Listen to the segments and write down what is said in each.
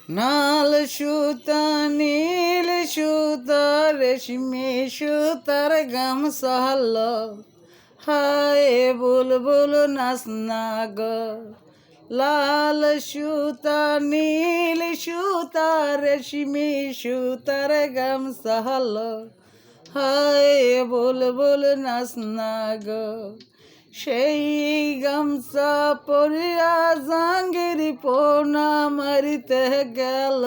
নাল সুতা নীল সুতা রেশমি সুতার গামছা হায় বুলবুল নাচ না গো। লাল সুতা নীল সুতা রেশমি সুতার গামছা হায় বুলবুল নাচ না গো। সেই গামছা পরিয়া জাঙ্গির পোনা মারিতে গেল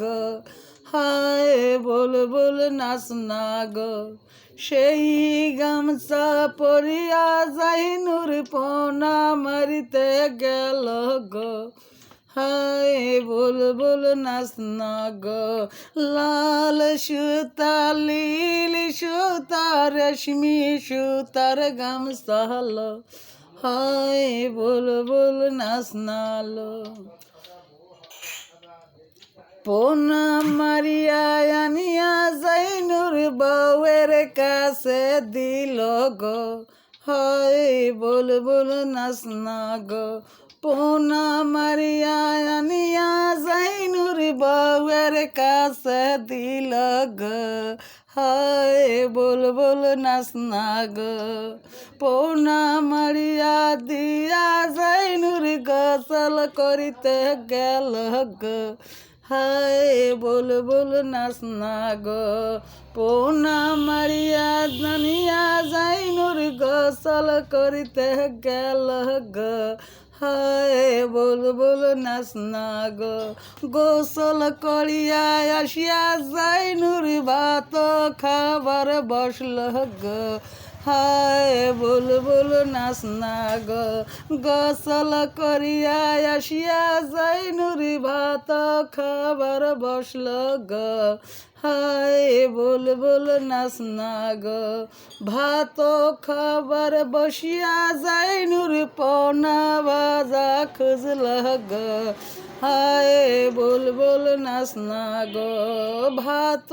গো হায় বুলবুল নাচ না গো। সেই গামছা পরিয়া জাহিনুর পোনা মারিতে গেল গো হায় বুলবুল নাচ না গো। লাল সুতা নীল সুতা রেশমি সুতার গামছা হায় বুলবুল নাচ নালো। পোনা মারিয়া আনিয়া জাইনুর বউয়ের কাছে দিল গো হায় বুলবুল নাচ না গো। পোনা মারিয়া আনিয়া জাইনুর বউয়ের কাছে দিল গো হায় বুলবুল নাচ না গো। পোনা মারিয়া দিয়া জাইনুর গোসল করিতে গেল গো হায় বুলবুল নাচ না গো। পোনা মারিয়া জানিয়া জাইনুর গোসল করিতে গেল গো হায় বুলবুল নাচ না গো। গোসল করিয়া আসিয়া জাইনুর ভাত খাবার বসল গো হায় বুলবুল নাচ না গো। গোসল করিয়া আসিয়া জাইনুর ভাত খাবার বসল গো হায় বুলবুল নাচ না গো। ভাত খাবার বসিয়া জাইনুর পোনা ভাজা খুঁজল গো হায় বুলবুল নাচ না গো। ভাত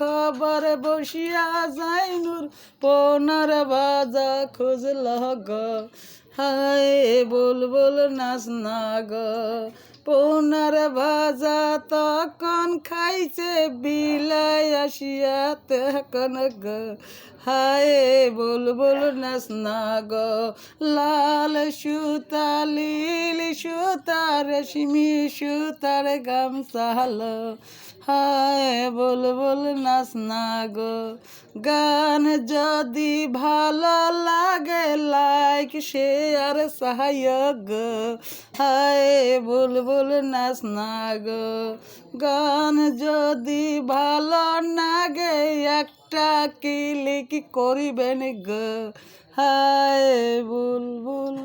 খাবার বসিয়া জাইনুর পোনার ভাজা খুঁজল গো হায় বুলবুল নাচ না গো। পোনার ভাজা তখন খাইছে বিলাই আসিয়া তখন গো হায় বুলবুল নাচ না গো। লাল সুতা নীল সুতা রেশমি সুতার গামছা হায় বুলবুল নাচ না গো। গান যদি ভালো লাগে লাইক শেয়ার সহায়ক হায় বুলবুল নাচ না গো। গান যদি ভালো লাগে একটা ক্লিক করিবেন গো হায় বুলবুল।